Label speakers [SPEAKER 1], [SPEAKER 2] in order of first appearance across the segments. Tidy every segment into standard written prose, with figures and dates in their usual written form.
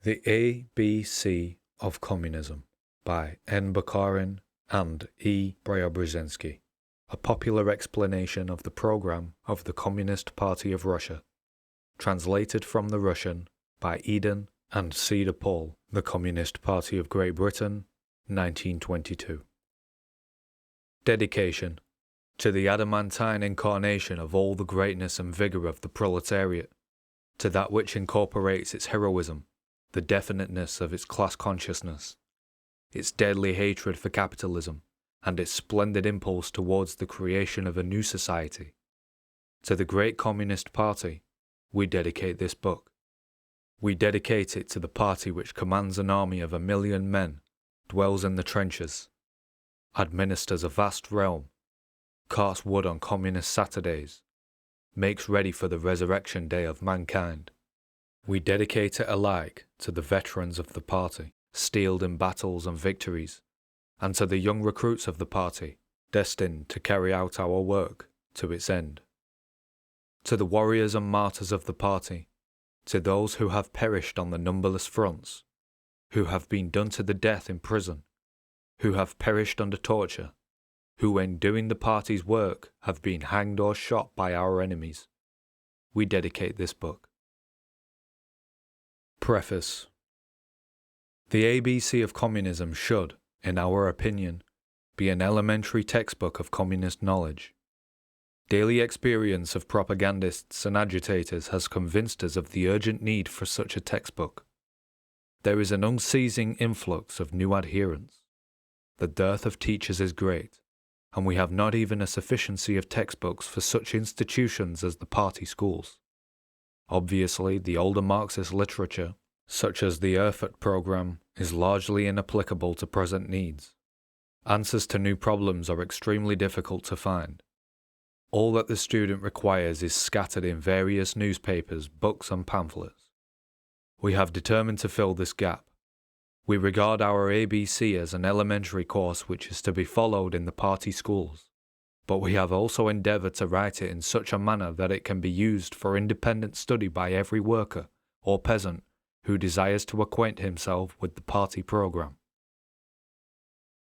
[SPEAKER 1] The ABC of Communism by N. Bukharin and E. Preobrazhensky, a popular explanation of the program of the Communist Party of Russia, translated from the Russian by Eden and Cedar Paul, The Communist Party of Great Britain, 1922. Dedication to the adamantine incarnation of all the greatness and vigor of the proletariat, to that which incorporates its heroism, the definiteness of its class consciousness, its deadly hatred for capitalism, and its splendid impulse towards the creation of a new society. To the great Communist Party, we dedicate this book. We dedicate it to the party which commands an army of 1,000,000 men, dwells in the trenches, administers a vast realm, carts wood on communist Saturdays, makes ready for the resurrection day of mankind. We dedicate it alike to the veterans of the party, steeled in battles and victories, and to the young recruits of the party, destined to carry out our work to its end. To the warriors and martyrs of the party, to those who have perished on the numberless fronts, who have been done to the death in prison, who have perished under torture, who in doing the party's work have been hanged or shot by our enemies, we dedicate this book. Preface. The ABC of Communism should, in our opinion, be an elementary textbook of communist knowledge. Daily experience of propagandists and agitators has convinced us of the urgent need for such a textbook. There is an unceasing influx of new adherents. The dearth of teachers is great, and we have not even a sufficiency of textbooks for such institutions as the party schools. Obviously, the older Marxist literature, such as the Erfurt program, is largely inapplicable to present needs. Answers to new problems are extremely difficult to find. All that the student requires is scattered in various newspapers, books, and pamphlets. We have determined to fill this gap. We regard our ABC as an elementary course which is to be followed in the party schools, but we have also endeavored to write it in such a manner that it can be used for independent study by every worker or peasant who desires to acquaint himself with the party program.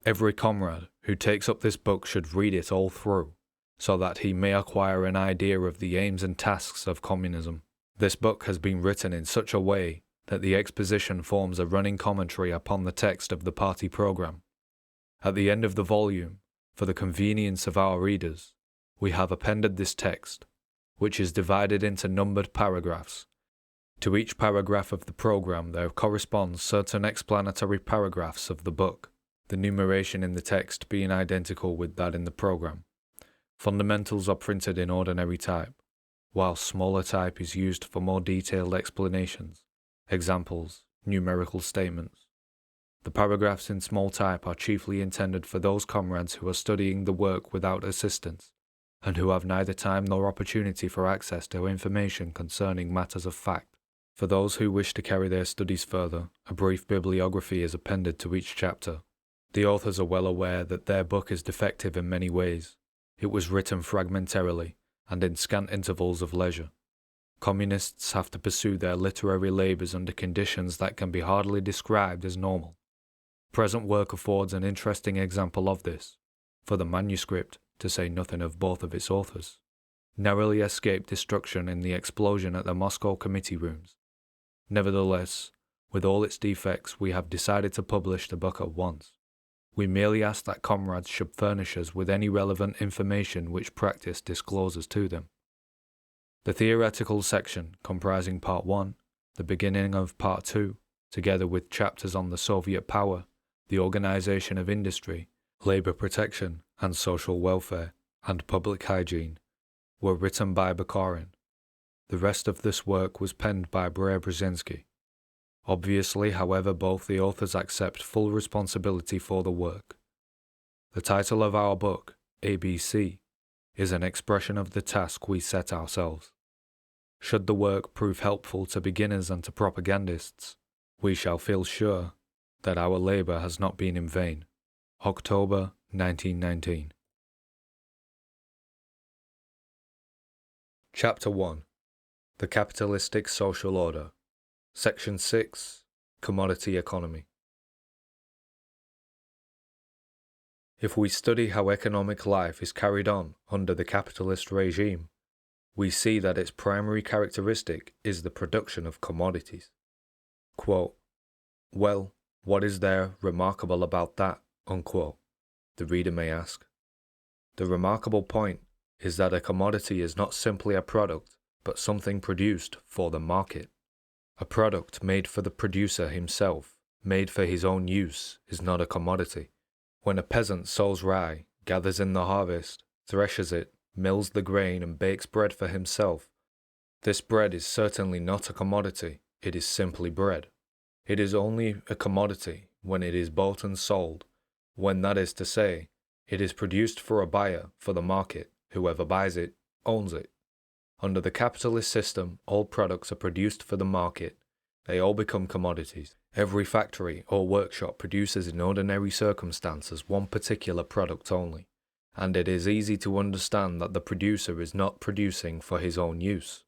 [SPEAKER 1] Every comrade who takes up this book should read it all through, so that he may acquire an idea of the aims and tasks of communism. This book has been written in such a way that the exposition forms a running commentary upon the text of the party program. At the end of the volume, for the convenience of our readers, we have appended this text, which is divided into numbered paragraphs. To each paragraph of the program there corresponds certain explanatory paragraphs of the book, the numeration in the text being identical with that in the program. Fundamentals are printed in ordinary type, while smaller type is used for more detailed explanations, examples, numerical statements. The paragraphs in small type are chiefly intended for those comrades who are studying the work without assistance, and who have neither time nor opportunity for access to information concerning matters of fact. For those who wish to carry their studies further, a brief bibliography is appended to each chapter. The authors are well aware that their book is defective in many ways. It was written fragmentarily and in scant intervals of leisure. Communists have to pursue their literary labours under conditions that can be hardly described as normal. Present work affords an interesting example of this, for the manuscript, to say nothing of both of its authors, narrowly escaped destruction in the explosion at the Moscow committee rooms. Nevertheless, with all its defects, we have decided to publish the book at once. We merely ask that comrades should furnish us with any relevant information which practice discloses to them. The theoretical section, comprising Part 1, the beginning of Part 2, together with chapters on the Soviet power, the organization of industry, labor protection and social welfare, and public hygiene, were written by Bukharin. The rest of this work was penned by Preobrazhensky. Obviously, however, both the authors accept full responsibility for the work. The title of our book, ABC, is an expression of the task we set ourselves. Should the work prove helpful to beginners and to propagandists, we shall feel sure that our labor has not been in vain. October 1919. Chapter 1. The Capitalistic Social Order. Section 6. Commodity economy. If we study how economic life is carried on under the capitalist regime, we see that its primary characteristic is the production of commodities. Quote, "Well, what is there remarkable about that?" unquote, the reader may ask. The remarkable point is that a commodity is not simply a product, but something produced for the market. A product made for the producer himself, made for his own use, is not a commodity. When a peasant sows rye, gathers in the harvest, threshes it, mills the grain and bakes bread for himself, this bread is certainly not a commodity, it is simply bread. It is only a commodity when it is bought and sold, when, that is to say, it is produced for a buyer, for the market. Whoever buys it, owns it. Under the capitalist system, all products are produced for the market. They all become commodities. Every factory or workshop produces in ordinary circumstances one particular product only, and it is easy to understand that the producer is not producing for his own use.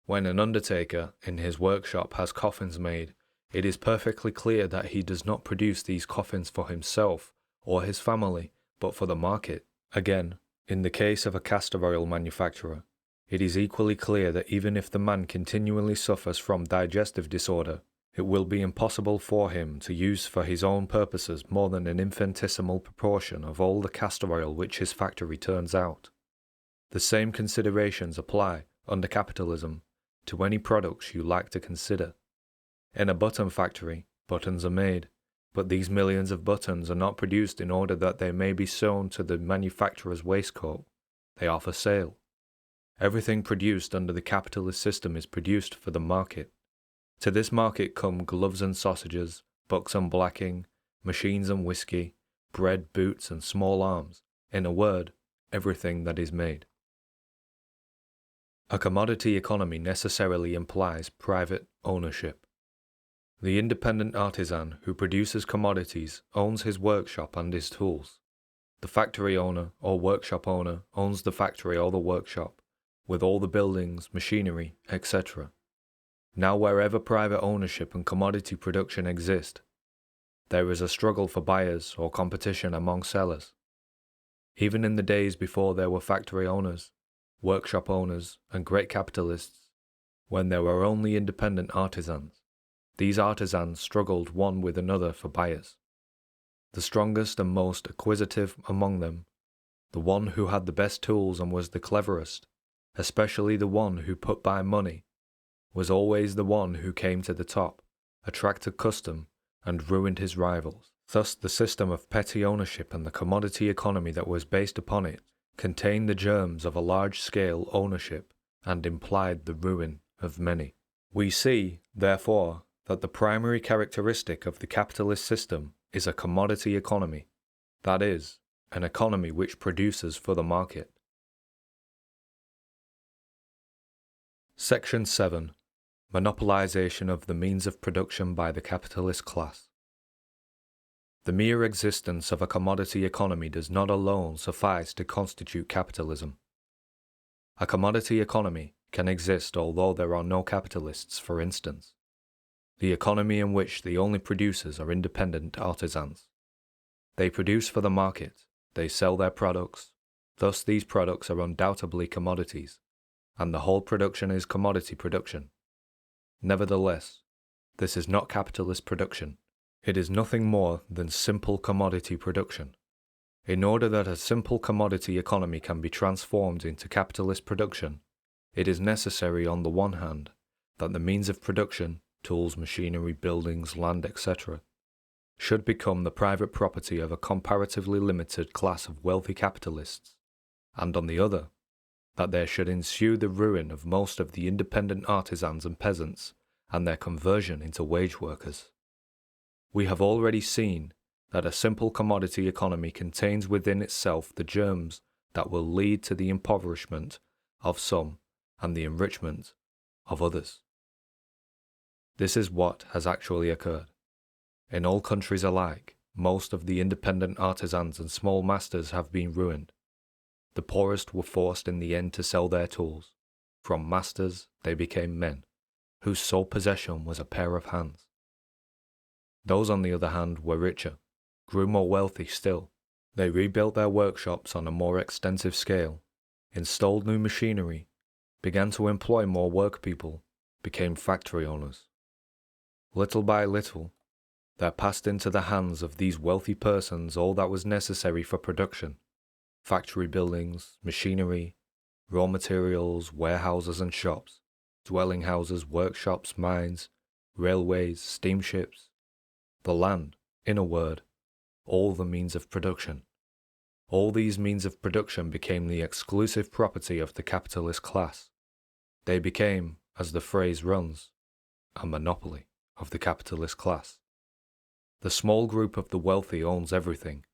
[SPEAKER 1] When an undertaker in his workshop has coffins made, it is perfectly clear that he does not produce these coffins for himself or his family, but for the market. Again, in the case of a castor oil manufacturer, it is equally clear that even if the man continually suffers from digestive disorder, it will be impossible for him to use for his own purposes more than an infinitesimal proportion of all the castor oil which his factory turns out. The same considerations apply, under capitalism, to any products you like to consider. In a button factory, buttons are made, but these millions of buttons are not produced in order that they may be sewn to the manufacturer's waistcoat. They are for sale. Everything produced under the capitalist system is produced for the market. To this market come gloves and sausages, books and blacking, machines and whiskey, bread, boots and small arms, in a word, everything that is made. A commodity economy necessarily implies private ownership. The independent artisan who produces commodities owns his workshop and his tools. The factory owner or workshop owner owns the factory or the workshop, with all the buildings, machinery, etc. Now, wherever private ownership and commodity production exist, there is a struggle for buyers or competition among sellers. Even in the days before there were factory owners, workshop owners, and great capitalists, when there were only independent artisans, these artisans struggled one with another for buyers. The strongest and most acquisitive among them, the one who had the best tools and was the cleverest, especially the one who put by money, was always the one who came to the top, attracted custom, and ruined his rivals. Thus the system of petty ownership and the commodity economy that was based upon it contained the germs of a large-scale ownership and implied the ruin of many. We see, therefore, that the primary characteristic of the capitalist system is a commodity economy, that is, an economy which produces for the market. Section 7. Monopolization of the means of production by the capitalist class. The mere existence of a commodity economy does not alone suffice to constitute capitalism. A commodity economy can exist although there are no capitalists, for instance. The economy in which the only producers are independent artisans. They produce for the market, they sell their products, thus these products are undoubtedly commodities, and the whole production is commodity production. Nevertheless, this is not capitalist production. It is nothing more than simple commodity production. In order that a simple commodity economy can be transformed into capitalist production, it is necessary on the one hand that the means of production, tools, machinery, buildings, land, etc., should become the private property of a comparatively limited class of wealthy capitalists, and on the other, that there should ensue the ruin of most of the independent artisans and peasants and their conversion into wage workers. We have already seen that a simple commodity economy contains within itself the germs that will lead to the impoverishment of some and the enrichment of others. This is what has actually occurred. In all countries alike, most of the independent artisans and small masters have been ruined. The poorest were forced in the end to sell their tools. From masters they became men, whose sole possession was a pair of hands. Those, on the other hand, were richer, grew more wealthy still. They rebuilt their workshops on a more extensive scale, installed new machinery, began to employ more workpeople, became factory owners. Little by little, there passed into the hands of these wealthy persons all that was necessary for production: factory buildings, machinery, raw materials, warehouses and shops, dwelling houses, workshops, mines, railways, steamships, the land, in a word, all the means of production. All these means of production became the exclusive property of the capitalist class. They became, as the phrase runs, a monopoly of the capitalist class. The small group of the wealthy owns everything.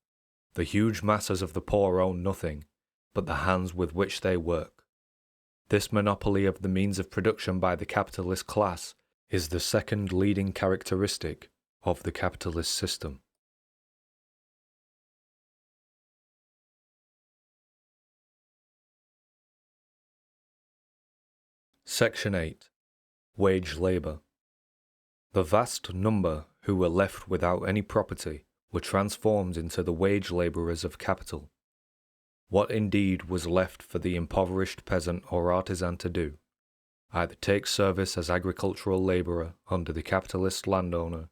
[SPEAKER 1] The huge masses of the poor own nothing but the hands with which they work. This monopoly of the means of production by the capitalist class is the second leading characteristic of the capitalist system. Section 8. Wage labour. The vast number who were left without any property were transformed into the wage labourers of capital. What indeed was left for the impoverished peasant or artisan to do? Either take service as agricultural labourer under the capitalist landowner,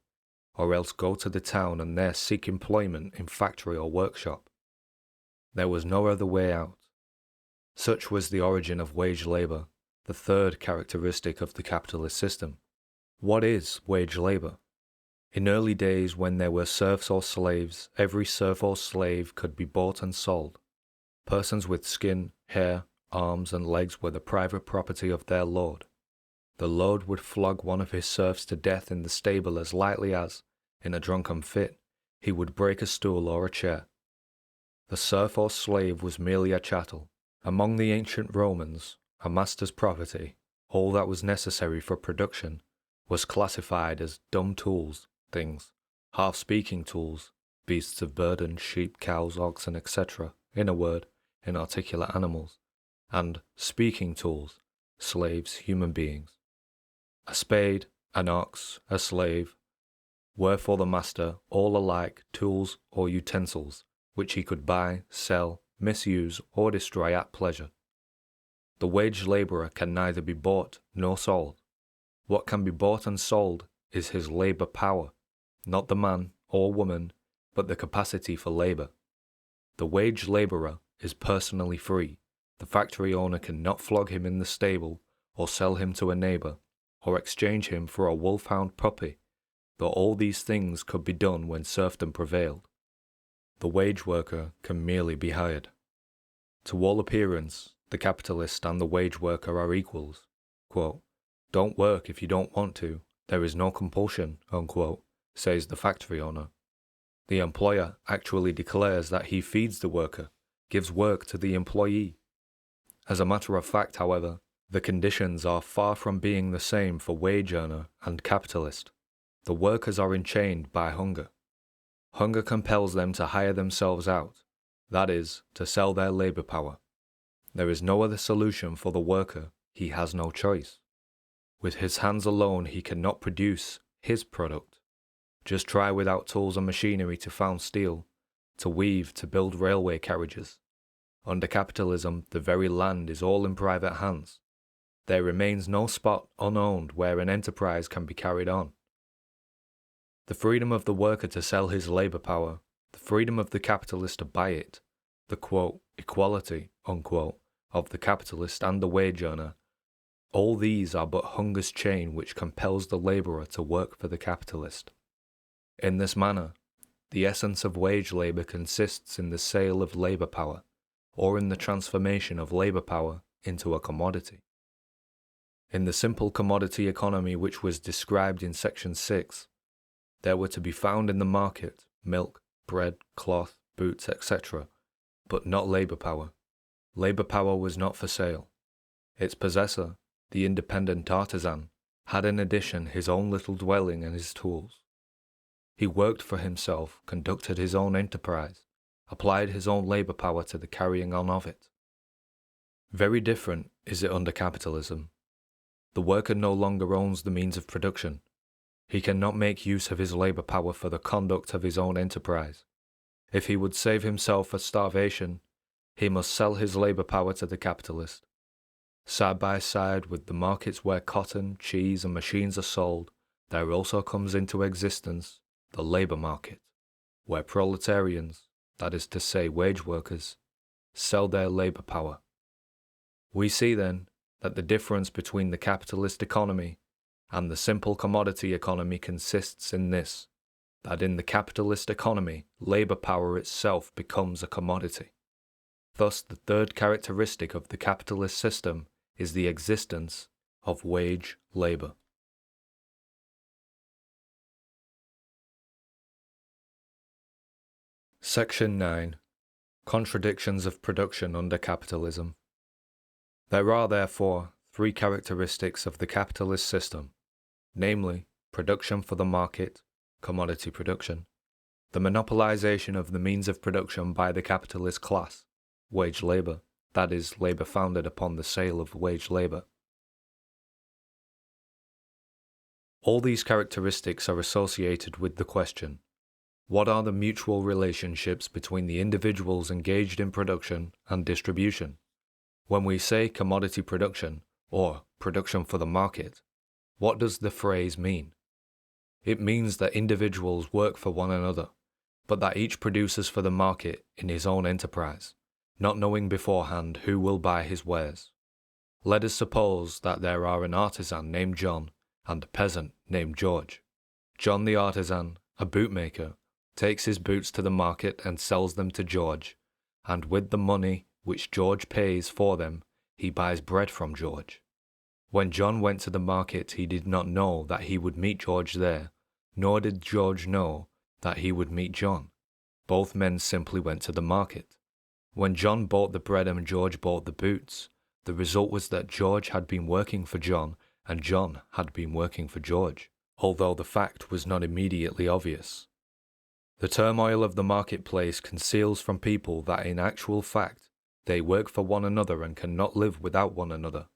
[SPEAKER 1] or else go to the town and there seek employment in factory or workshop. There was no other way out. Such was the origin of wage labour, the third characteristic of the capitalist system. What is wage labour? In early days, when there were serfs or slaves, every serf or slave could be bought and sold. Persons with skin, hair, arms and legs were the private property of their lord. The lord would flog one of his serfs to death in the stable as lightly as, in a drunken fit, he would break a stool or a chair. The serf or slave was merely a chattel. Among the ancient Romans, a master's property, all that was necessary for production, was classified as dumb tools, things, half-speaking tools, beasts of burden, sheep, cows, oxen, etc., in a word, inarticulate animals, and speaking tools, slaves, human beings. A spade, an ox, a slave, were for the master all alike tools or utensils, which he could buy, sell, misuse, or destroy at pleasure. The wage labourer can neither be bought nor sold. What can be bought and sold is his labour power, not the man or woman, but the capacity for labour. The wage labourer is personally free. The factory owner cannot flog him in the stable, or sell him to a neighbour, or exchange him for a wolfhound puppy, though all these things could be done when serfdom prevailed. The wage worker can merely be hired. To all appearance, the capitalist and the wage worker are equals. Quote, "Don't work if you don't want to, there is no compulsion," unquote, says the factory owner. The employer actually declares that he feeds the worker, gives work to the employee. As a matter of fact, however, the conditions are far from being the same for wage earner and capitalist. The workers are enchained by hunger. Hunger compels them to hire themselves out, that is, to sell their labour power. There is no other solution for the worker, he has no choice. With his hands alone he cannot produce his product. Just try without tools and machinery to found steel, to weave, to build railway carriages. Under capitalism, the very land is all in private hands. There remains no spot unowned where an enterprise can be carried on. The freedom of the worker to sell his labour power, the freedom of the capitalist to buy it, the quote, equality, unquote, of the capitalist and the wage earner, all these are but hunger's chain which compels the labourer to work for the capitalist. In this manner, the essence of wage labour consists in the sale of labour power, or in the transformation of labour power into a commodity. In the simple commodity economy which was described in Section 6, there were to be found in the market milk, bread, cloth, boots, etc., but not labour power. Labour power was not for sale. Its possessor, the independent artisan, had in addition his own little dwelling and his tools. He worked for himself, conducted his own enterprise, applied his own labour power to the carrying on of it. Very different is it under capitalism. The worker no longer owns the means of production. He cannot make use of his labor power for the conduct of his own enterprise. If he would save himself a starvation, he must sell his labor power to the capitalist. Side by side with the markets where cotton, cheese, and machines are sold, there also comes into existence the labor market, where proletarians, that is to say wage workers, sell their labor power. We see then that the difference between the capitalist economy and the simple commodity economy consists in this, that in the capitalist economy, labor power itself becomes a commodity. Thus, the third characteristic of the capitalist system is the existence of wage labor. Section 9. Contradictions of production under capitalism. There are therefore three characteristics of the capitalist system, namely, production for the market, commodity production, the monopolization of the means of production by the capitalist class, wage labor, that is, labor founded upon the sale of wage labor. All these characteristics are associated with the question, what are the mutual relationships between the individuals engaged in production and distribution? When we say commodity production, or production for the market, what does the phrase mean? It means that individuals work for one another, but that each produces for the market in his own enterprise, not knowing beforehand who will buy his wares. Let us suppose that there are an artisan named John and a peasant named George. John the artisan, a bootmaker, takes his boots to the market and sells them to George, and with the money which George pays for them, he buys bread from George. When John went to the market, he did not know that he would meet George there, nor did George know that he would meet John. Both men simply went to the market. When John bought the bread and George bought the boots, the result was that George had been working for John and John had been working for George, although the fact was not immediately obvious. The turmoil of the marketplace conceals from people that in actual fact they work for one another and cannot live without one another.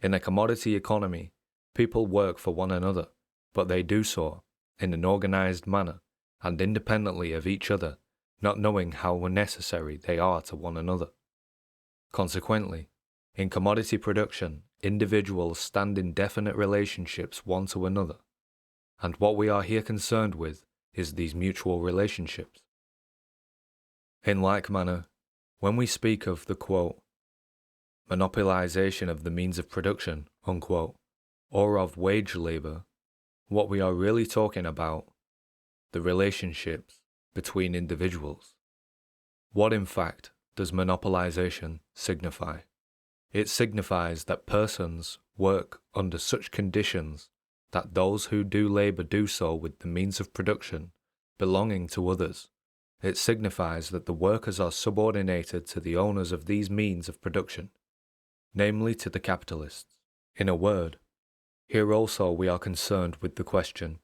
[SPEAKER 1] In a commodity economy, people work for one another, but they do so in an organized manner and independently of each other, not knowing how necessary they are to one another. Consequently, in commodity production, individuals stand in definite relationships one to another, and what we are here concerned with is these mutual relationships. In like manner, when we speak of the quote, monopolization of the means of production, unquote, or of wage labor, what we are really talking about, the relationships between individuals. What in fact does monopolization signify? It signifies that persons work under such conditions that those who do labor do so with the means of production belonging to others. It signifies that the workers are subordinated to the owners of these means of production, namely to the capitalists. In a word, here also we are concerned with the question,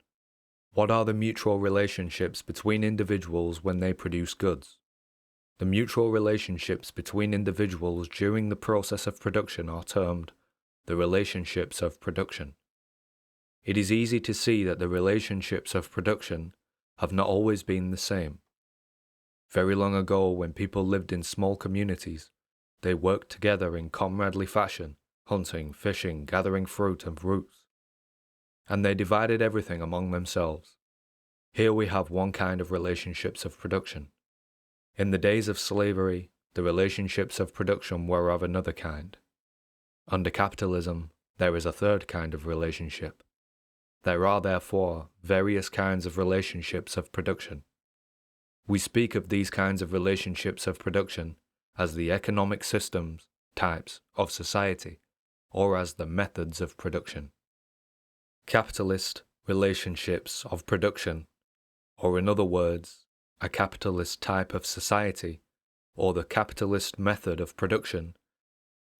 [SPEAKER 1] what are the mutual relationships between individuals when they produce goods? The mutual relationships between individuals during the process of production are termed the relationships of production. It is easy to see that the relationships of production have not always been the same. Very long ago, when people lived in small communities, they worked together in comradely fashion, hunting, fishing, gathering fruit and roots. And they divided everything among themselves. Here we have one kind of relationships of production. In the days of slavery, the relationships of production were of another kind. Under capitalism, there is a third kind of relationship. There are therefore various kinds of relationships of production. We speak of these kinds of relationships of production as the economic systems, types of society, or as the methods of production. Capitalist relationships of production, or in other words, a capitalist type of society, or the capitalist method of production.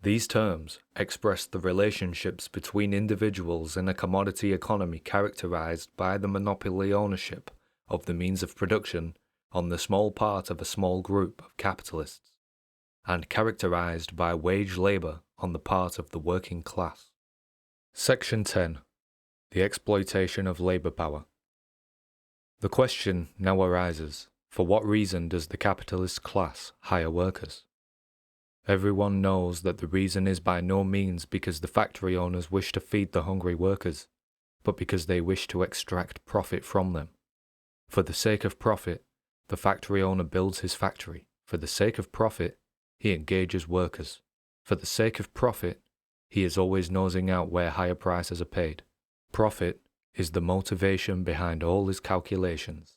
[SPEAKER 1] These terms express the relationships between individuals in a commodity economy characterized by the monopoly ownership of the means of production on the small part of a small group of capitalists, and characterized by wage labor on the part of the working class. Section 10. The exploitation of labor power. The question now arises, for what reason does the capitalist class hire workers? Everyone knows that the reason is by no means because the factory owners wish to feed the hungry workers, but because they wish to extract profit from them. For the sake of profit, the factory owner builds his factory. For the sake of profit, he engages workers. For the sake of profit, he is always nosing out where higher prices are paid. Profit is the motivation behind all his calculations.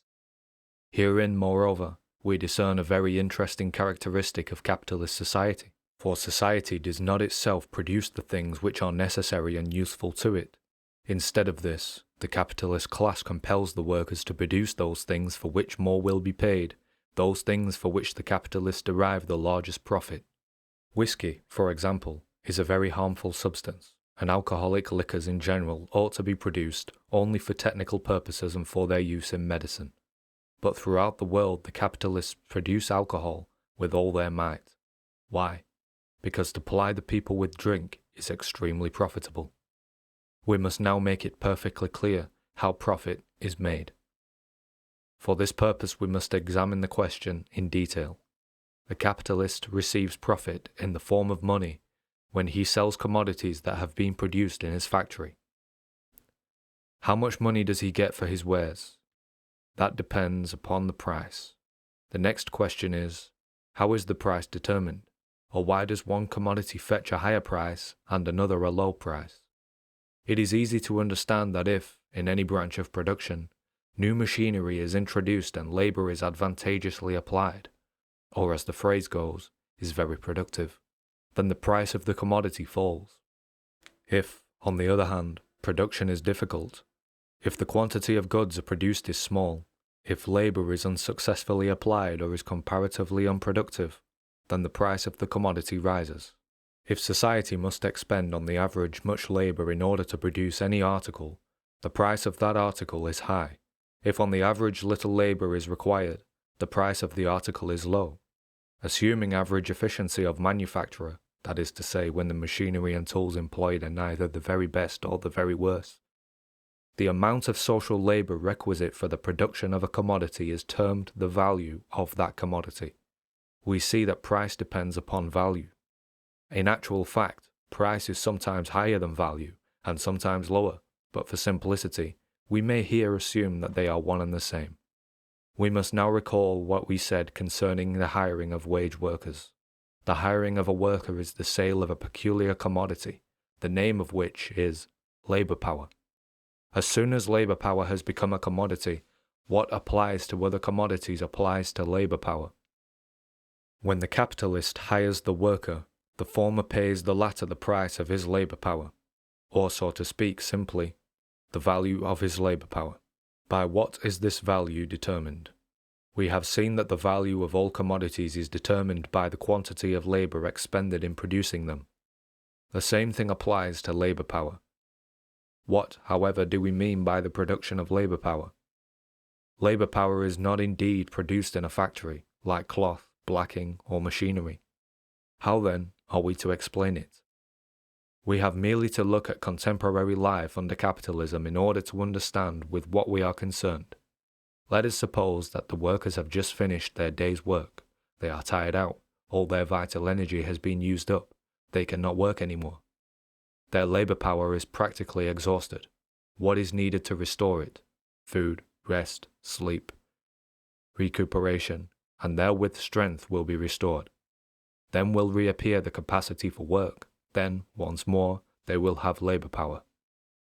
[SPEAKER 1] Herein, moreover, we discern a very interesting characteristic of capitalist society, for society does not itself produce the things which are necessary and useful to it. Instead of this, the capitalist class compels the workers to produce those things for which more will be paid, those things for which the capitalists derive the largest profit. Whiskey, for example, is a very harmful substance, and alcoholic liquors in general ought to be produced only for technical purposes and for their use in medicine. But throughout the world the capitalists produce alcohol with all their might. Why? Because to ply the people with drink is extremely profitable. We must now make it perfectly clear how profit is made. For this purpose we must examine the question in detail. The capitalist receives profit in the form of money when he sells commodities that have been produced in his factory. How much money does he get for his wares? That depends upon the price. The next question is, how is the price determined? Or why does one commodity fetch a higher price and another a low price? It is easy to understand that if, in any branch of production, new machinery is introduced and labor is advantageously applied, or as the phrase goes, is very productive, then the price of the commodity falls. If, on the other hand, production is difficult, if the quantity of goods produced is small, if labor is unsuccessfully applied or is comparatively unproductive, then the price of the commodity rises. If society must expend on the average much labor in order to produce any article, the price of that article is high. If on the average little labor is required, the price of the article is low. Assuming average efficiency of manufacturer, that is to say when the machinery and tools employed are neither the very best or the very worst, the amount of social labor requisite for the production of a commodity is termed the value of that commodity. We see that price depends upon value. In actual fact, price is sometimes higher than value and sometimes lower, but for simplicity, we may here assume that they are one and the same. We must now recall what we said concerning the hiring of wage workers. The hiring of a worker is the sale of a peculiar commodity, the name of which is labor power. As soon as labor power has become a commodity, what applies to other commodities applies to labor power. When the capitalist hires the worker, the former pays the latter the price of his labor power, or so to speak simply, the value of his labor power. By what is this value determined? We have seen that the value of all commodities is determined by the quantity of labor expended in producing them. The same thing applies to labor power. What, however, do we mean by the production of labor power? Labor power is not indeed produced in a factory, like cloth, blacking, or machinery. How then are we to explain it? We have merely to look at contemporary life under capitalism in order to understand with what we are concerned. Let us suppose that the workers have just finished their day's work. They are tired out, all their vital energy has been used up, they cannot work anymore. Their labor power is practically exhausted. What is needed to restore it? Food, rest, sleep, recuperation, and therewith strength will be restored. Then will reappear the capacity for work. Then, once more, they will have labor power.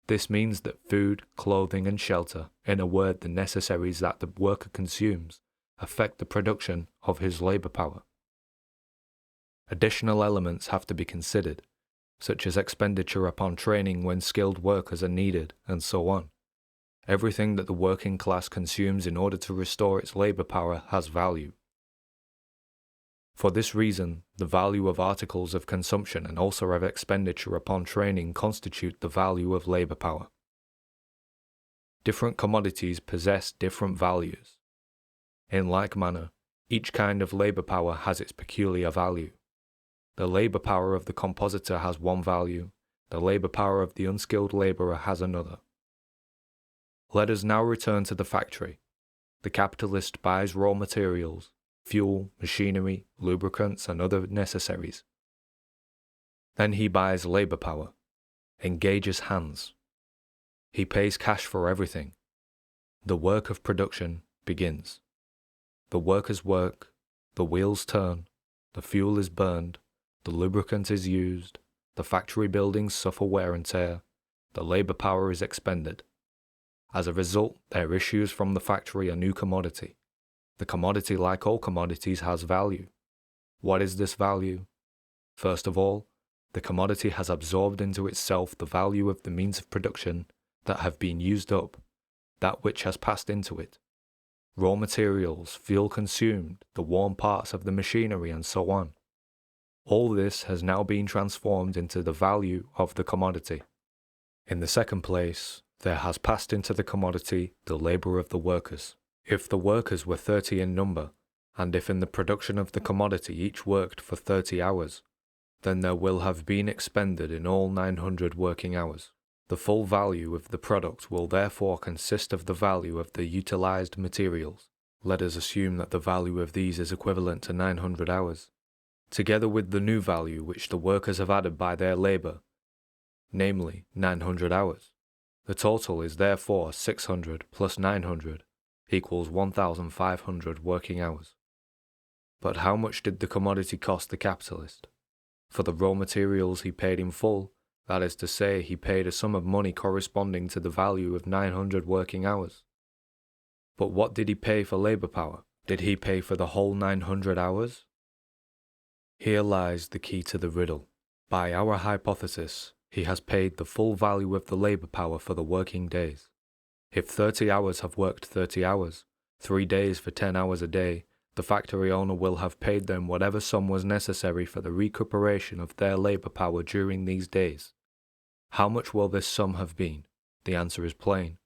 [SPEAKER 1] This means that food, clothing, and shelter, in a word the necessaries that the worker consumes, affect the production of his labor power. Additional elements have to be considered, such as expenditure upon training when skilled workers are needed, and so on. Everything that the working class consumes in order to restore its labor power has value. For this reason, the value of articles of consumption and also of expenditure upon training constitute the value of labor power. Different commodities possess different values. In like manner, each kind of labor power has its peculiar value. The labor power of the compositor has one value, the labor power of the unskilled laborer has another. Let us now return to the factory. The capitalist buys raw materials, fuel, machinery, lubricants, and other necessaries. Then he buys labor power, engages hands. He pays cash for everything. The work of production begins. The workers work, the wheels turn, the fuel is burned, the lubricant is used, the factory buildings suffer wear and tear, the labor power is expended. As a result, there issues from the factory a new commodity. The commodity, like all commodities, has value. What is this value? First of all, the commodity has absorbed into itself the value of the means of production that have been used up, that which has passed into it. Raw materials, fuel consumed, the warm parts of the machinery, and so on. All this has now been transformed into the value of the commodity. In the second place, there has passed into the commodity the labor of the workers. If the workers were 30 in number, and if in the production of the commodity each worked for 30 hours, then there will have been expended in all 900 working hours. The full value of the product will therefore consist of the value of the utilized materials. Let us assume that the value of these is equivalent to 900 hours, together with the new value which the workers have added by their labor, namely 900 hours. The total is therefore 600 plus 900 equals 1,500 working hours. But how much did the commodity cost the capitalist? For the raw materials he paid in full, that is to say, he paid a sum of money corresponding to the value of 900 working hours. But what did he pay for labor power? Did he pay for the whole 900 hours? Here lies the key to the riddle. By our hypothesis, he has paid the full value of the labor power for the working days. If 30 hours have worked 30 hours, 3 days for 10 hours a day, the factory owner will have paid them whatever sum was necessary for the recuperation of their labor power during these days. How much will this sum have been? The answer is plain.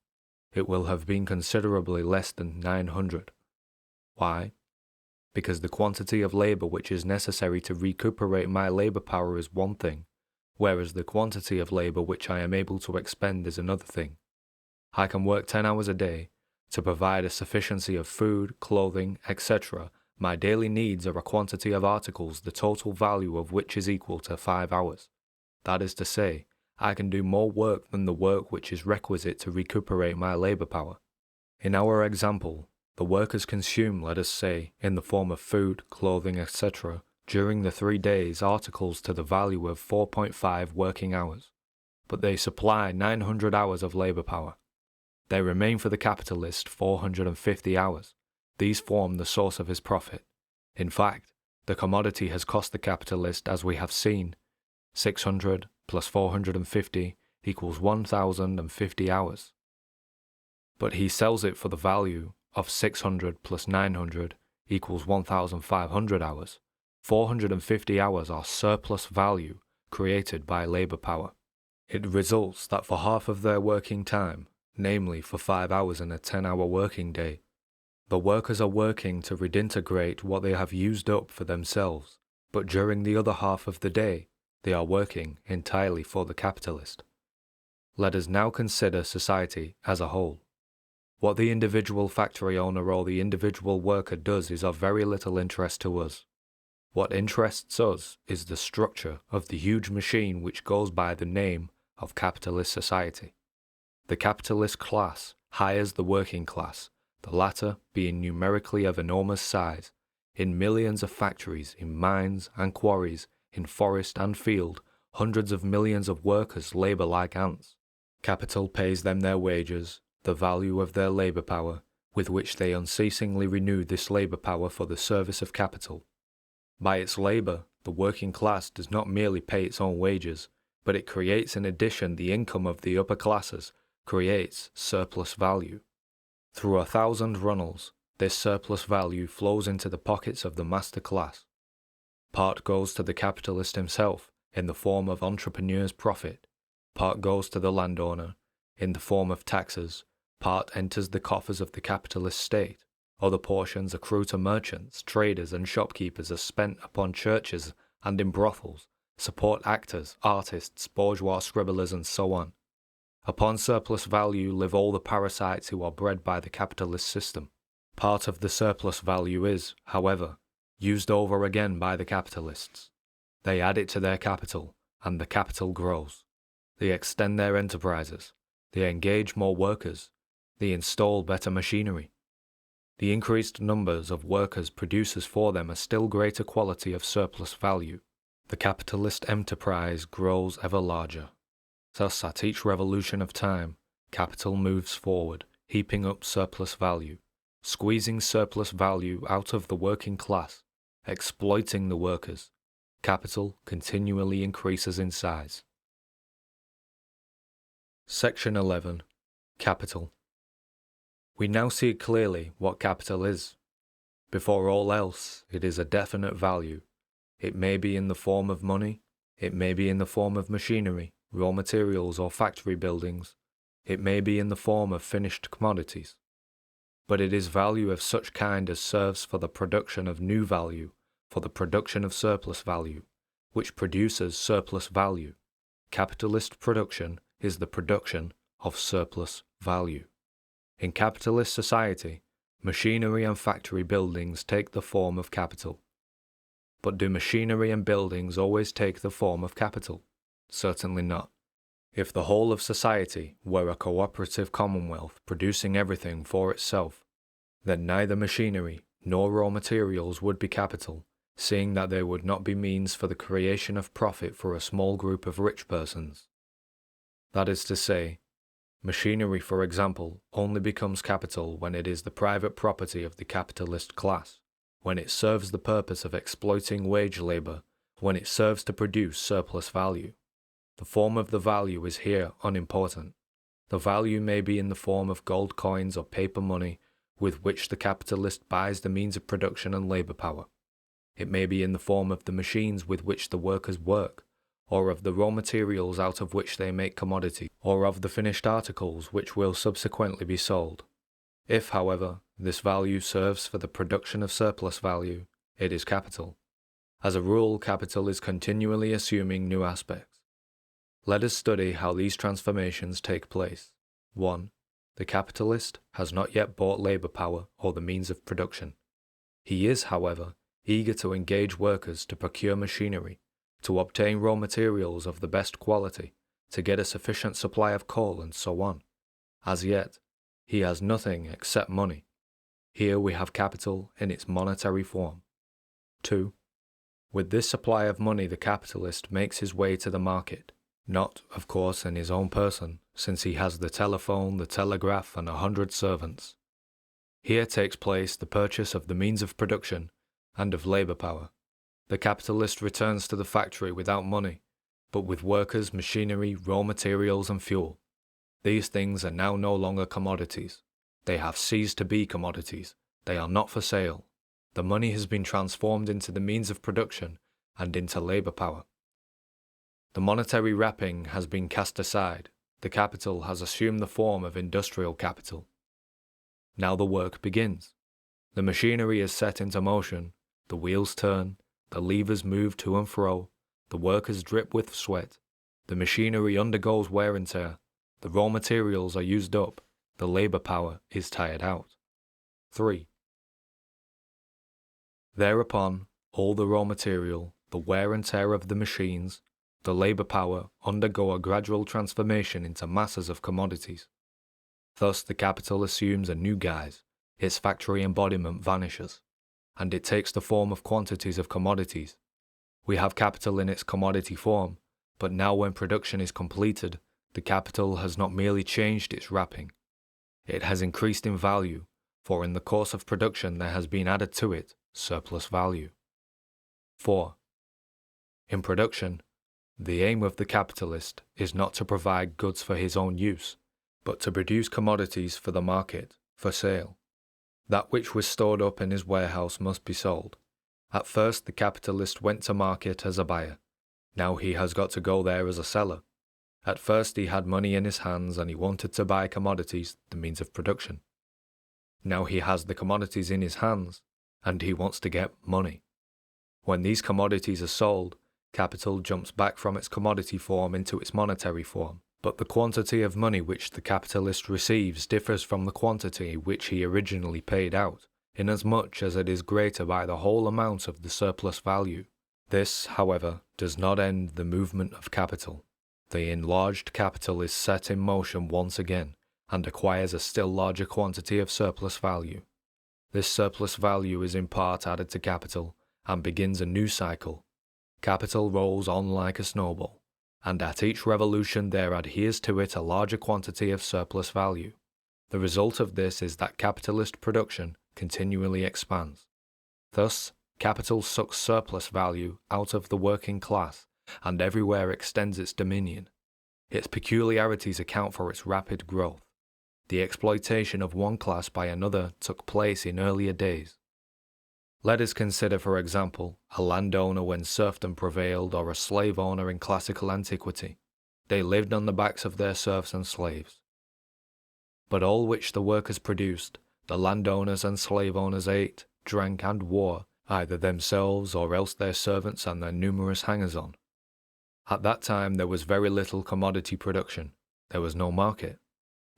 [SPEAKER 1] It will have been considerably less than 900. Why? Because the quantity of labor which is necessary to recuperate my labor power is one thing, whereas the quantity of labor which I am able to expend is another thing. I can work 10 hours a day to provide a sufficiency of food, clothing, etc. My daily needs are a quantity of articles the total value of which is equal to 5 hours. That is to say, I can do more work than the work which is requisite to recuperate my labor power. In our example, the workers consume, let us say, in the form of food, clothing, etc., during the 3 days articles to the value of 4.5 working hours, but they supply 900 hours of labor power. There remain for the capitalist 450 hours. These form the source of his profit. In fact, the commodity has cost the capitalist, as we have seen, 600 plus 450 equals 1,050 hours. But he sells it for the value of 600 plus 900 equals 1,500 hours. 450 hours are surplus value created by labor power. It results that for half of their working time, namely for 5 hours in a 10-hour working day, the workers are working to redintegrate what they have used up for themselves, but during the other half of the day, they are working entirely for the capitalist. Let us now consider society as a whole. What the individual factory owner or the individual worker does is of very little interest to us. What interests us is the structure of the huge machine which goes by the name of capitalist society. The capitalist class hires the working class, the latter being numerically of enormous size, in millions of factories, in mines and quarries, in forest and field. Hundreds of millions of workers labor like ants. Capital pays them their wages, the value of their labor power, with which they unceasingly renew this labor power for the service of capital. By its labor, the working class does not merely pay its own wages, but it creates in addition the income of the upper classes, creates surplus value. Through 1,000 runnels, this surplus value flows into the pockets of the master class. Part goes to the capitalist himself in the form of entrepreneur's profit, part goes to the landowner in the form of taxes, part enters the coffers of the capitalist state, other portions accrue to merchants, traders and shopkeepers are spent upon churches and in brothels, support actors, artists, bourgeois scribblers and so on. Upon surplus value live all the parasites who are bred by the capitalist system. Part of the surplus value is, however, used over again by the capitalists. They add it to their capital, and the capital grows. They extend their enterprises. They engage more workers. They install better machinery. The increased numbers of workers produces for them a still greater quality of surplus value. The capitalist enterprise grows ever larger. Thus, at each revolution of time, capital moves forward, heaping up surplus value, squeezing surplus value out of the working class, exploiting the workers. Capital continually increases in size. Section 11. Capital. We now see clearly what capital is. Before all else, it is a definite value. It may be in the form of money, it may be in the form of machinery, raw materials or factory buildings, it may be in the form of finished commodities. But it is value of such kind as serves for the production of new value, for the production of surplus value, which produces surplus value. Capitalist production is the production of surplus value. In capitalist society, machinery and factory buildings take the form of capital. But do machinery and buildings always take the form of capital? Certainly not. If the whole of society were a cooperative commonwealth producing everything for itself, then neither machinery nor raw materials would be capital, seeing that they would not be means for the creation of profit for a small group of rich persons. That is to say, machinery, for example, only becomes capital when it is the private property of the capitalist class, when it serves the purpose of exploiting wage labor, when it serves to produce surplus value. The form of the value is here unimportant. The value may be in the form of gold coins or paper money with which the capitalist buys the means of production and labor power. It may be in the form of the machines with which the workers work, or of the raw materials out of which they make commodity, or of the finished articles which will subsequently be sold. If, however, this value serves for the production of surplus value, it is capital. As a rule, capital is continually assuming new aspects. Let us study how these transformations take place. 1. The capitalist has not yet bought labor power or the means of production. He is, however, eager to engage workers to procure machinery, to obtain raw materials of the best quality, to get a sufficient supply of coal, and so on. As yet, he has nothing except money. Here we have capital in its monetary form. 2. With this supply of money, the capitalist makes his way to the market, not, of course, in his own person, since he has the telephone, the telegraph, and 100 servants. Here takes place the purchase of the means of production and of labor power. The capitalist returns to the factory without money, but with workers, machinery, raw materials, and fuel. These things are now no longer commodities. They have ceased to be commodities. They are not for sale. The money has been transformed into the means of production and into labor power. The monetary wrapping has been cast aside. The capital has assumed the form of industrial capital. Now the work begins. The machinery is set into motion. The wheels turn. The levers move to and fro. The workers drip with sweat. The machinery undergoes wear and tear. The raw materials are used up. The labor power is tired out. 3. Thereupon, all the raw material, the wear and tear of the machines, the labor power undergo a gradual transformation into masses of commodities. Thus the capital assumes a new guise, its factory embodiment vanishes, and it takes the form of quantities of commodities. We have capital in its commodity form, but now when production is completed, the capital has not merely changed its wrapping. It has increased in value, for in the course of production there has been added to it surplus value. 4. In production, the aim of the capitalist is not to provide goods for his own use, but to produce commodities for the market, for sale. That which was stored up in his warehouse must be sold. At first the capitalist went to market as a buyer. Now he has got to go there as a seller. At first he had money in his hands and he wanted to buy commodities, the means of production. Now he has the commodities in his hands and he wants to get money. When these commodities are sold, capital jumps back from its commodity form into its monetary form, but the quantity of money which the capitalist receives differs from the quantity which he originally paid out, inasmuch as it is greater by the whole amount of the surplus value. This, however, does not end the movement of capital. The enlarged capital is set in motion once again, and acquires a still larger quantity of surplus value. This surplus value is in part added to capital, and begins a new cycle. Capital rolls on like a snowball, and at each revolution there adheres to it a larger quantity of surplus value. The result of this is that capitalist production continually expands. Thus, capital sucks surplus value out of the working class, and everywhere extends its dominion. Its peculiarities account for its rapid growth. The exploitation of one class by another took place in earlier days. Let us consider, for example, a landowner when serfdom prevailed, or a slave owner in classical antiquity. They lived on the backs of their serfs and slaves. But all which the workers produced, the landowners and slave owners ate, drank, and wore, either themselves or else their servants and their numerous hangers-on. At that time there was very little commodity production. There was no market.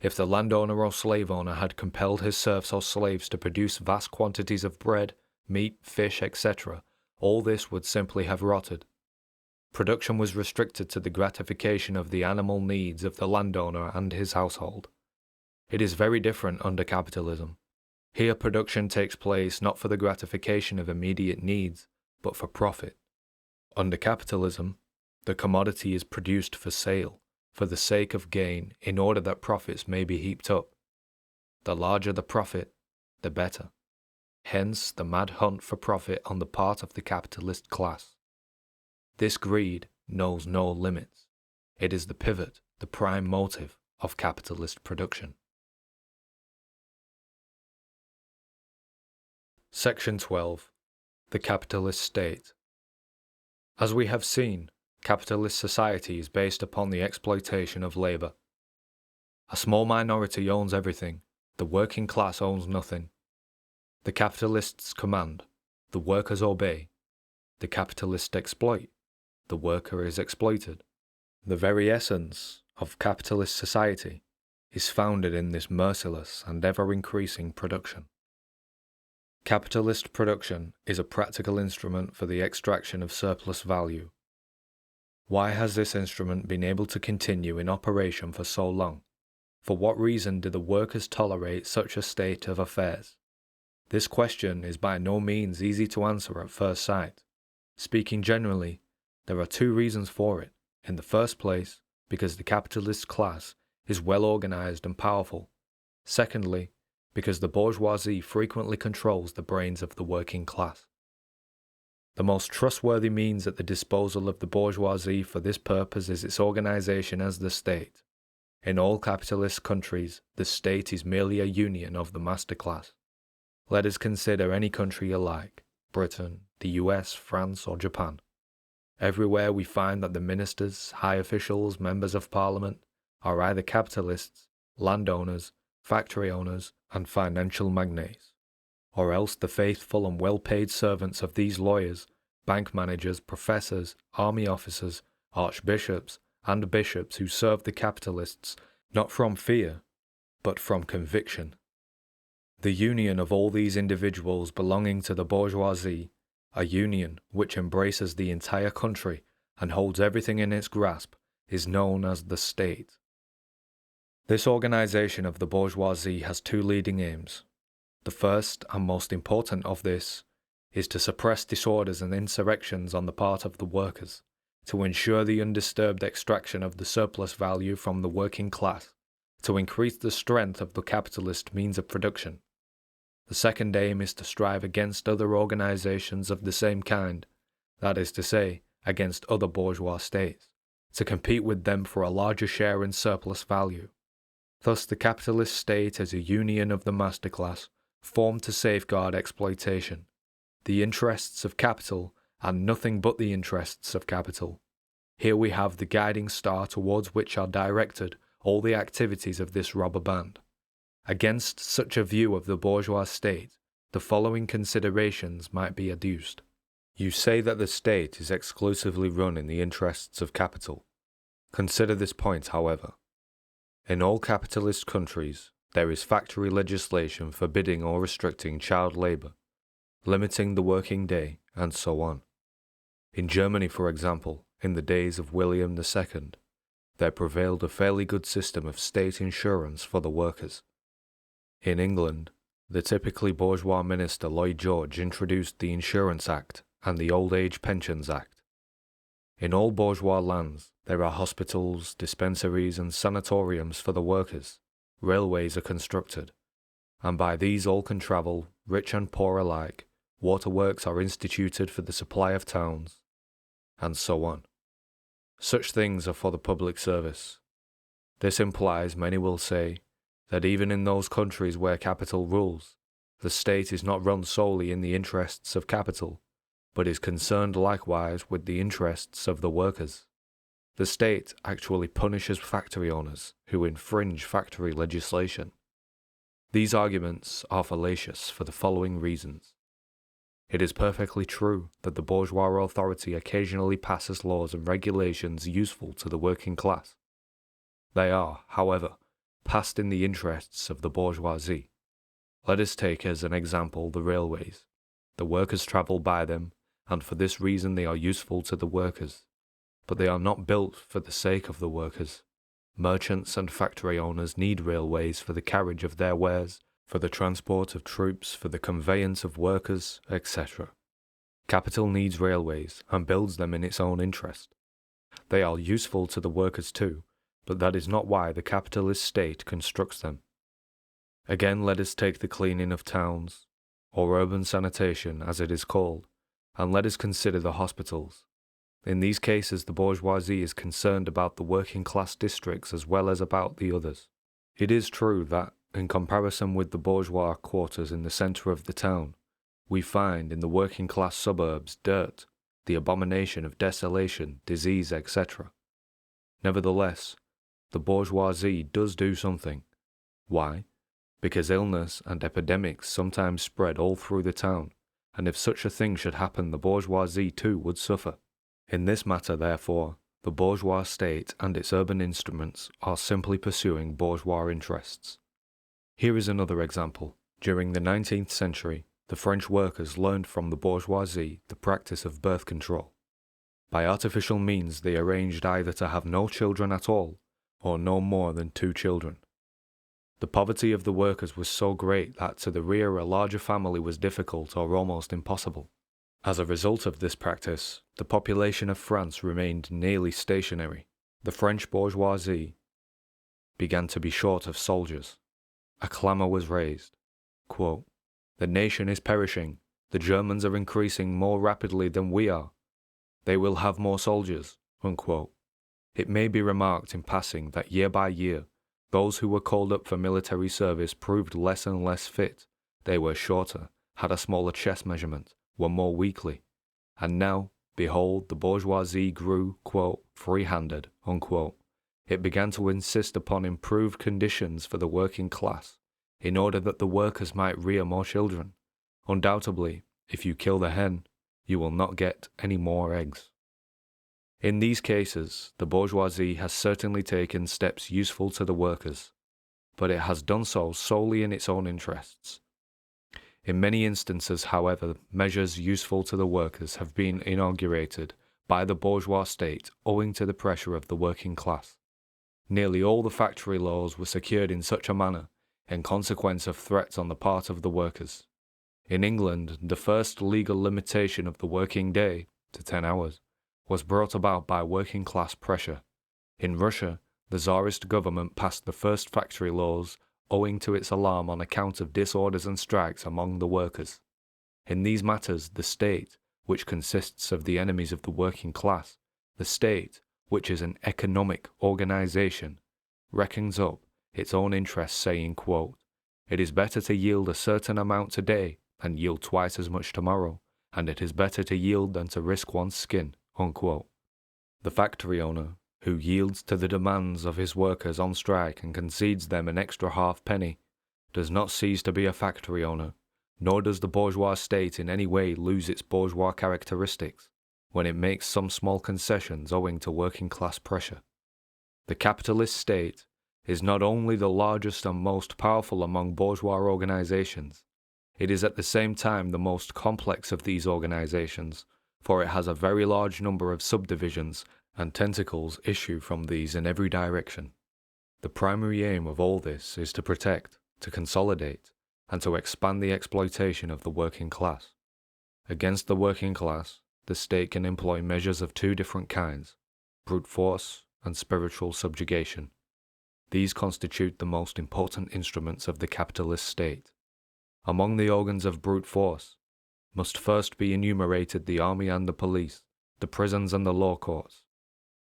[SPEAKER 1] If the landowner or slave owner had compelled his serfs or slaves to produce vast quantities of bread, meat, fish, etc., all this would simply have rotted. Production was restricted to the gratification of the animal needs of the landowner and his household. It is very different under capitalism. Here production takes place not for the gratification of immediate needs, but for profit. Under capitalism, the commodity is produced for sale, for the sake of gain, in order that profits may be heaped up. The larger the profit, the better. Hence the mad hunt for profit on the part of the capitalist class. This greed knows no limits. It is the pivot, the prime motive of capitalist production. Section 12. The Capitalist State. As we have seen, capitalist society is based upon the exploitation of labor. A small minority owns everything, the working class owns nothing. The capitalists command, the workers obey. The capitalists exploit, the worker is exploited. The very essence of capitalist society is founded in this merciless and ever-increasing production. Capitalist production is a practical instrument for the extraction of surplus value. Why has this instrument been able to continue in operation for so long? For what reason do the workers tolerate such a state of affairs? This question is by no means easy to answer at first sight. Speaking generally, there are two reasons for it. In the first place, because the capitalist class is well organized and powerful. Secondly, because the bourgeoisie frequently controls the brains of the working class. The most trustworthy means at the disposal of the bourgeoisie for this purpose is its organization as the state. In all capitalist countries, the state is merely a union of the master class. Let us consider any country alike, Britain, the US, France, or Japan. Everywhere we find that the ministers, high officials, members of parliament are either capitalists, landowners, factory owners, and financial magnates, or else the faithful and well-paid servants of these lawyers, bank managers, professors, army officers, archbishops, and bishops who serve the capitalists not from fear, but from conviction. The union of all these individuals belonging to the bourgeoisie, a union which embraces the entire country and holds everything in its grasp, is known as the state. This organization of the bourgeoisie has two leading aims. The first and most important of this is to suppress disorders and insurrections on the part of the workers, to ensure the undisturbed extraction of the surplus value from the working class, to increase the strength of the capitalist means of production. The second aim is to strive against other organizations of the same kind, that is to say, against other bourgeois states, to compete with them for a larger share in surplus value. Thus the capitalist state is a union of the master class, formed to safeguard exploitation. The interests of capital, and nothing but the interests of capital. Here we have the guiding star towards which are directed all the activities of this robber band. Against such a view of the bourgeois state, the following considerations might be adduced. You say that the state is exclusively run in the interests of capital. Consider this point, however. In all capitalist countries, there is factory legislation forbidding or restricting child labour, limiting the working day, and so on. In Germany, for example, in the days of William II, there prevailed a fairly good system of state insurance for the workers. In England, the typically bourgeois minister Lloyd George introduced the Insurance Act and the Old Age Pensions Act. In all bourgeois lands, there are hospitals, dispensaries, and sanatoriums for the workers. Railways are constructed, and by these all can travel, rich and poor alike. Waterworks are instituted for the supply of towns, and so on. Such things are for the public service. This implies, many will say, that even in those countries where capital rules, the state is not run solely in the interests of capital, but is concerned likewise with the interests of the workers. The state actually punishes factory owners who infringe factory legislation. These arguments are fallacious for the following reasons. It is perfectly true that the bourgeois authority occasionally passes laws and regulations useful to the working class. They are, however, passed in the interests of the bourgeoisie. Let us take as an example the railways. The workers travel by them, and for this reason they are useful to the workers. But they are not built for the sake of the workers. Merchants and factory owners need railways for the carriage of their wares, for the transport of troops, for the conveyance of workers, etc. Capital needs railways and builds them in its own interest. They are useful to the workers too, but that is not why the capitalist state constructs them. Again, let us take the cleaning of towns, or urban sanitation as it is called, and let us consider the hospitals. In these cases, the bourgeoisie is concerned about the working class districts as well as about the others. It is true that, in comparison with the bourgeois quarters in the centre of the town, we find in the working class suburbs dirt, the abomination of desolation, disease, etc. Nevertheless, the bourgeoisie does do something. Why? Because illness and epidemics sometimes spread all through the town, and if such a thing should happen, the bourgeoisie too would suffer. In this matter, therefore, the bourgeois state and its urban instruments are simply pursuing bourgeois interests. Here is another example. During the 19th century, the French workers learned from the bourgeoisie the practice of birth control. By artificial means they arranged either to have no children at all, or no more than 2 children. The poverty of the workers was so great that to rear a larger family was difficult or almost impossible. As a result of this practice, the population of France remained nearly stationary. The French bourgeoisie began to be short of soldiers. A clamour was raised. Quote, "The nation is perishing. The Germans are increasing more rapidly than we are. They will have more soldiers." Unquote. It may be remarked in passing that year by year, those who were called up for military service proved less and less fit. They were shorter, had a smaller chest measurement, were more weakly. And now, behold, the bourgeoisie grew, quote, free-handed, unquote. It began to insist upon improved conditions for the working class, in order that the workers might rear more children. Undoubtedly, if you kill the hen, you will not get any more eggs. In these cases, the bourgeoisie has certainly taken steps useful to the workers, but it has done so solely in its own interests. In many instances, however, measures useful to the workers have been inaugurated by the bourgeois state owing to the pressure of the working class. Nearly all the factory laws were secured in such a manner, in consequence of threats on the part of the workers. In England, the first legal limitation of the working day, to 10 hours, was brought about by working class pressure. In Russia, the Tsarist government passed the first factory laws owing to its alarm on account of disorders and strikes among the workers. In these matters, the state, which consists of the enemies of the working class, the state, which is an economic organization, reckons up its own interests, saying, quote, "It is better to yield a certain amount today and yield twice as much tomorrow, and it is better to yield than to risk one's skin," unquote. The factory owner, who yields to the demands of his workers on strike and concedes them an extra halfpenny, does not cease to be a factory owner, nor does the bourgeois state in any way lose its bourgeois characteristics when it makes some small concessions owing to working class pressure. The capitalist state is not only the largest and most powerful among bourgeois organizations, it is at the same time the most complex of these organizations, for it has a very large number of subdivisions and tentacles issue from these in every direction. The primary aim of all this is to protect, to consolidate, and to expand the exploitation of the working class. Against the working class, the state can employ measures of two different kinds, brute force and spiritual subjugation. These constitute the most important instruments of the capitalist state. Among the organs of brute force must first be enumerated the army and the police, the prisons and the law courts.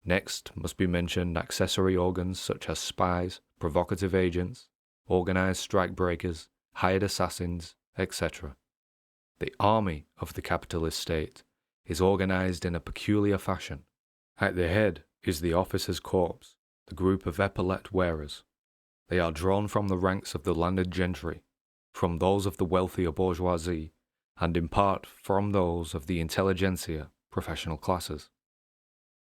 [SPEAKER 1] Next must be mentioned accessory organs such as spies, provocative agents, organized strikebreakers, hired assassins, etc. The army of the capitalist state is organized in a peculiar fashion. At the head is the officer's corps, the group of epaulette wearers. They are drawn from the ranks of the landed gentry, from those of the wealthier bourgeoisie, and in part from those of the intelligentsia, professional classes.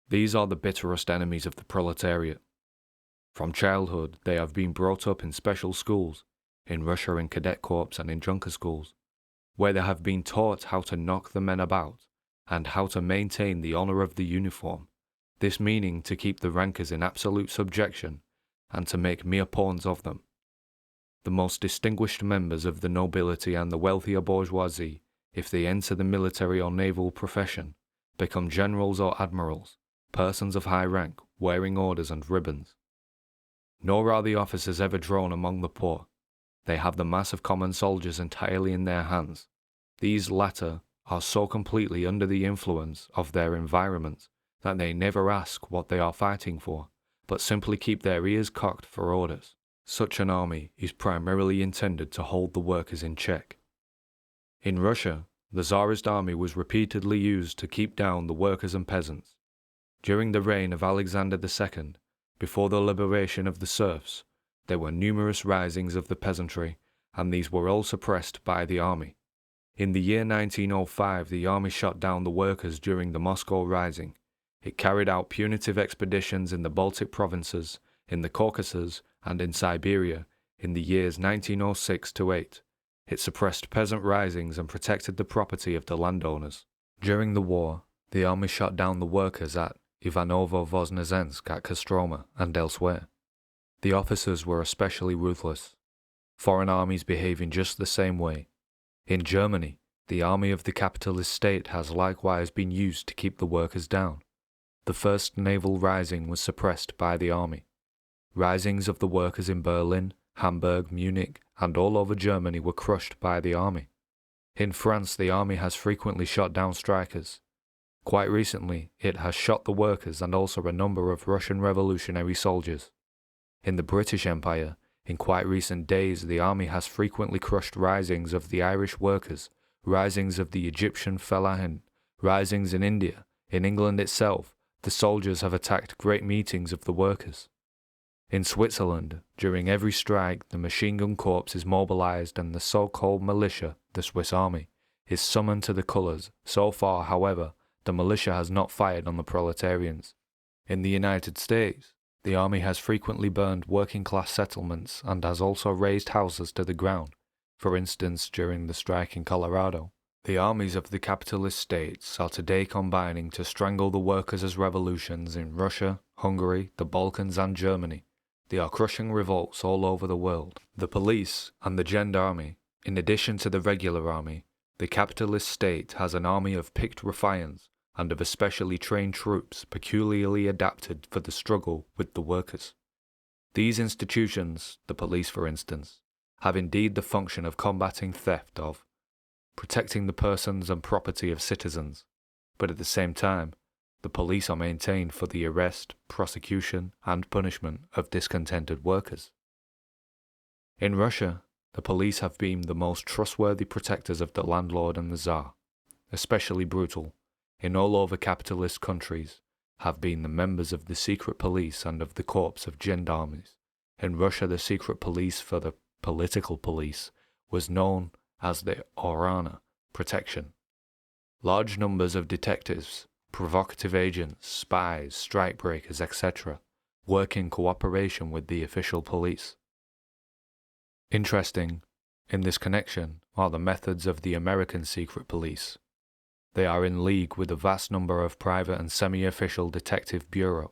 [SPEAKER 1] These are the bitterest enemies of the proletariat. From childhood they have been brought up in special schools, in Russia in cadet corps and in junker schools, where they have been taught how to knock the men about, and how to maintain the honor of the uniform, this meaning to keep the rankers in absolute subjection, and to make mere pawns of them. The most distinguished members of the nobility and the wealthier bourgeoisie, if they enter the military or naval profession, become generals or admirals, persons of high rank, wearing orders and ribbons. Nor are the officers ever drawn among the poor. They have the mass of common soldiers entirely in their hands. These latter are so completely under the influence of their environment that they never ask what they are fighting for, but simply keep their ears cocked for orders. Such an army is primarily intended to hold the workers in check. In Russia, the Tsarist army was repeatedly used to keep down the workers and peasants. During the reign of Alexander II, before the liberation of the serfs, there were numerous risings of the peasantry, and these were all suppressed by the army. In the year 1905, the army shot down the workers during the Moscow Rising. It carried out punitive expeditions in the Baltic provinces, in the Caucasus, and in Siberia in the years 1906 to 8. It suppressed peasant risings and protected the property of the landowners. During the war, the army shot down the workers at Ivanovo-Voznesensk, at Kostroma, and elsewhere. The officers were especially ruthless. Foreign armies behave in just the same way. In Germany, the army of the capitalist state has likewise been used to keep the workers down. The first naval rising was suppressed by the army. Risings of the workers in Berlin, Hamburg, Munich, and all over Germany were crushed by the army. In France, the army has frequently shot down strikers. Quite recently, it has shot the workers and also a number of Russian revolutionary soldiers. In the British Empire, in quite recent days, the army has frequently crushed risings of the Irish workers, risings of the Egyptian fellahin, risings in India. In England itself, the soldiers have attacked great meetings of the workers. In Switzerland, during every strike, the machine gun corps is mobilized and the so-called militia, the Swiss army, is summoned to the colours. So far, however, the militia has not fired on the proletarians. In the United States, the army has frequently burned working-class settlements and has also razed houses to the ground, for instance during the strike in Colorado. The armies of the capitalist states are today combining to strangle the workers' revolutions in Russia, Hungary, the Balkans and Germany. They are crushing revolts all over the world. The police and the gendarmerie, in addition to the regular army, the capitalist state has an army of picked ruffians and of especially trained troops peculiarly adapted for the struggle with the workers. These institutions, the police for instance, have indeed the function of combating theft, of protecting the persons and property of citizens, but at the same time, the police are maintained for the arrest, prosecution, and punishment of discontented workers. In Russia, the police have been the most trustworthy protectors of the landlord and the Tsar, especially brutal. In all over capitalist countries, have been the members of the secret police and of the corps of gendarmes. In Russia, the secret police for the political police was known as the Orana, protection. Large numbers of detectives, provocative agents, spies, strikebreakers, etc. work in cooperation with the official police. Interesting in this connection are the methods of the American secret police. They are in league with a vast number of private and semi-official detective bureaus.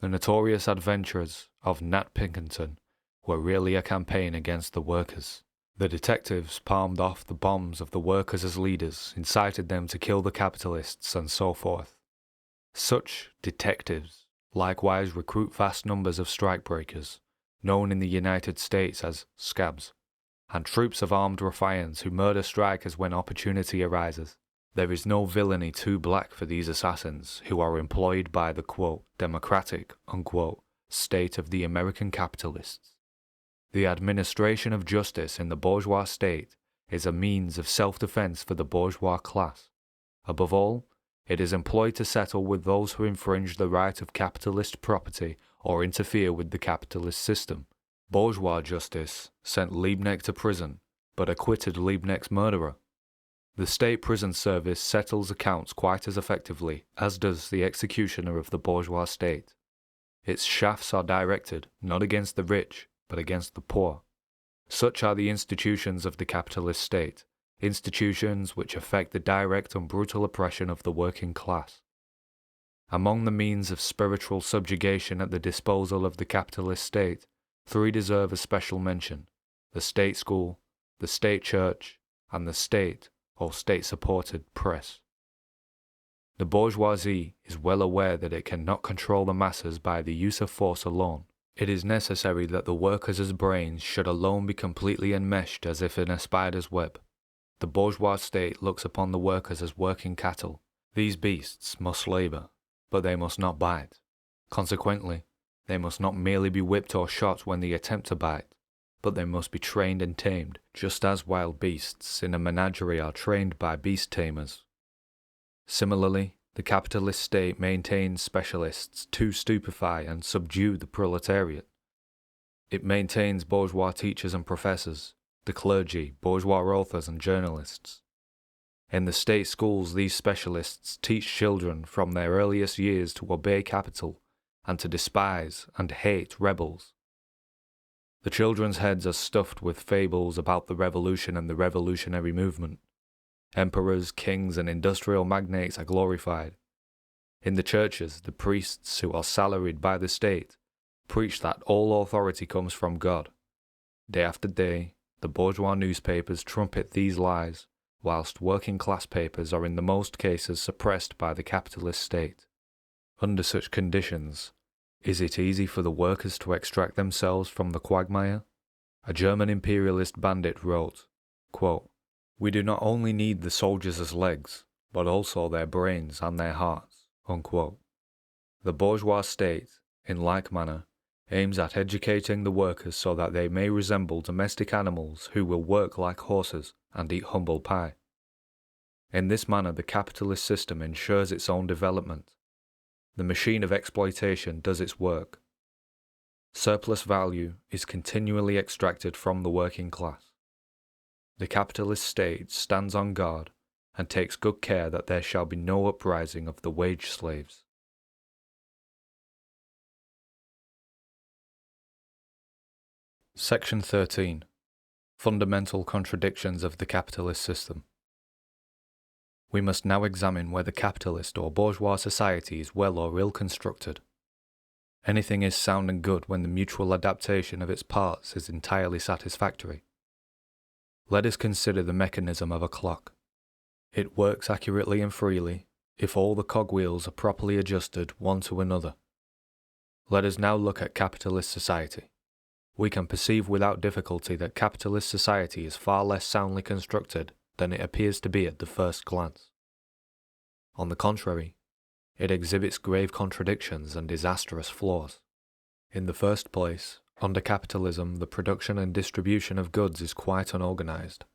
[SPEAKER 1] The notorious adventures of Nat Pinkerton were really a campaign against the workers. The detectives palmed off the bombs of the workers as leaders, incited them to kill the capitalists, and so forth. Such detectives likewise recruit vast numbers of strikebreakers, known in the United States as scabs, and troops of armed ruffians who murder strikers when opportunity arises. There is no villainy too black for these assassins who are employed by the quote, democratic unquote, state of the American capitalists. The administration of justice in the bourgeois state is a means of self-defense for the bourgeois class. Above all, it is employed to settle with those who infringe the right of capitalist property or interfere with the capitalist system. Bourgeois justice sent Liebknecht to prison, but acquitted Liebknecht's murderer. The state prison service settles accounts quite as effectively as does the executioner of the bourgeois state. Its shafts are directed not against the rich, but against the poor. Such are the institutions of the capitalist state, institutions which affect the direct and brutal oppression of the working class. Among the means of spiritual subjugation at the disposal of the capitalist state, 3 deserve a special mention: the state school, the state church, and the state or state-supported press. The bourgeoisie is well aware that it cannot control the masses by the use of force alone. It is necessary that the workers' brains should alone be completely enmeshed as if in a spider's web. The bourgeois state looks upon the workers as working cattle. These beasts must labour, but they must not bite. Consequently, they must not merely be whipped or shot when they attempt to bite, but they must be trained and tamed, just as wild beasts in a menagerie are trained by beast tamers. Similarly, the capitalist state maintains specialists to stupefy and subdue the proletariat. It maintains bourgeois teachers and professors, the clergy, bourgeois authors and journalists. In the state schools, these specialists teach children from their earliest years to obey capital and to despise and hate rebels. The children's heads are stuffed with fables about the revolution and the revolutionary movement. Emperors, kings, and industrial magnates are glorified. In the churches, the priests, who are salaried by the state, preach that all authority comes from God. Day after day, the bourgeois newspapers trumpet these lies, whilst working-class papers are in the most cases suppressed by the capitalist state. Under such conditions, is it easy for the workers to extract themselves from the quagmire? A German imperialist bandit wrote, quote, "We do not only need the soldiers as legs, but also their brains and their hearts." Unquote. The bourgeois state, in like manner, aims at educating the workers so that they may resemble domestic animals who will work like horses and eat humble pie. In this manner, the capitalist system ensures its own development. The machine of exploitation does its work. Surplus value is continually extracted from the working class. The capitalist state stands on guard and takes good care that there shall be no uprising of the wage slaves. Section 13. Fundamental contradictions of the capitalist system. We must now examine whether capitalist or bourgeois society is well or ill constructed. Anything is sound and good when the mutual adaptation of its parts is entirely satisfactory. Let us consider the mechanism of a clock. It works accurately and freely if all the cogwheels are properly adjusted one to another. Let us now look at capitalist society. We can perceive without difficulty that capitalist society is far less soundly constructed than it appears to be at the first glance. On the contrary, it exhibits grave contradictions and disastrous flaws. In the first place, under capitalism, the production and distribution of goods is quite unorganized.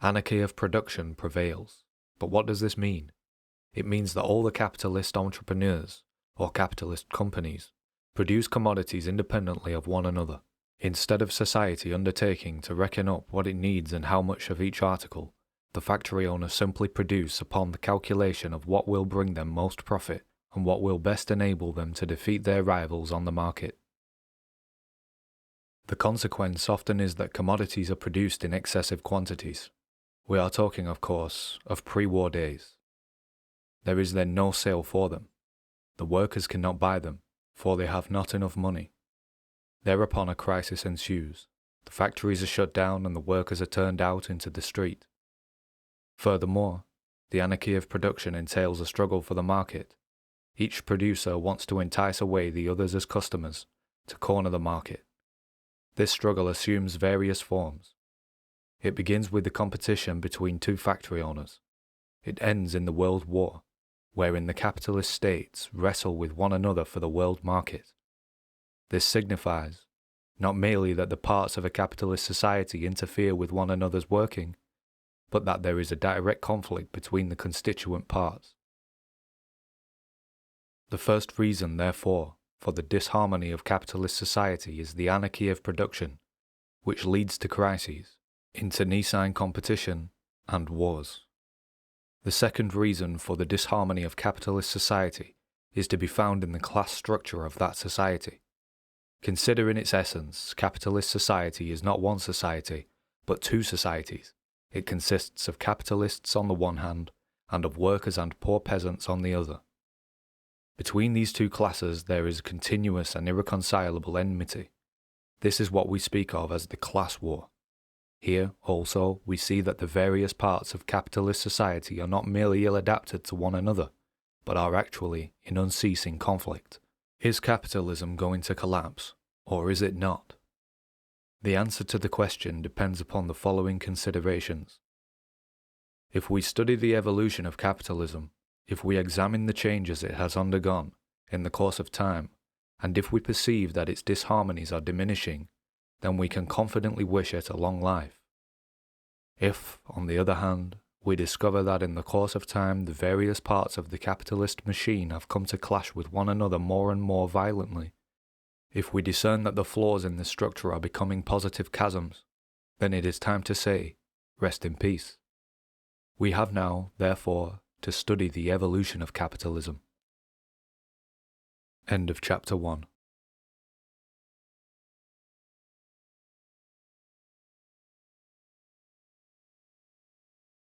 [SPEAKER 1] Anarchy of production prevails. But what does this mean? It means that all the capitalist entrepreneurs, or capitalist companies, produce commodities independently of one another. Instead of society undertaking to reckon up what it needs and how much of each article, the factory owners simply produce upon the calculation of what will bring them most profit and what will best enable them to defeat their rivals on the market. The consequence often is that commodities are produced in excessive quantities. We are talking, of course, of pre-war days. There is then no sale for them. The workers cannot buy them, for they have not enough money. Thereupon a crisis ensues. The factories are shut down and the workers are turned out into the street. Furthermore, the anarchy of production entails a struggle for the market. Each producer wants to entice away the others as customers, to corner the market. This struggle assumes various forms. It begins with the competition between two factory owners. It ends in the World War, wherein the capitalist states wrestle with one another for the world market. This signifies not merely that the parts of a capitalist society interfere with one another's working, but that there is a direct conflict between the constituent parts. The first reason, therefore, for the disharmony of capitalist society is the anarchy of production, which leads to crises, internecine competition, and wars. The second reason for the disharmony of capitalist society is to be found in the class structure of that society. Consider in its essence, capitalist society is not one society, but two societies. It consists of capitalists on the one hand, and of workers and poor peasants on the other. Between these two classes there is continuous and irreconcilable enmity. This is what we speak of as the class war. Here, also, we see that the various parts of capitalist society are not merely ill-adapted to one another, but are actually in unceasing conflict. Is capitalism going to collapse, or is it not? The answer to the question depends upon the following considerations. If we study the evolution of capitalism, if we examine the changes it has undergone in the course of time, and if we perceive that its disharmonies are diminishing, then we can confidently wish it a long life. If, on the other hand, we discover that in the course of time the various parts of the capitalist machine have come to clash with one another more and more violently, if we discern that the flaws in the structure are becoming positive chasms, then it is time to say, rest in peace. We have now, therefore, to study the evolution of capitalism. End of Chapter 1.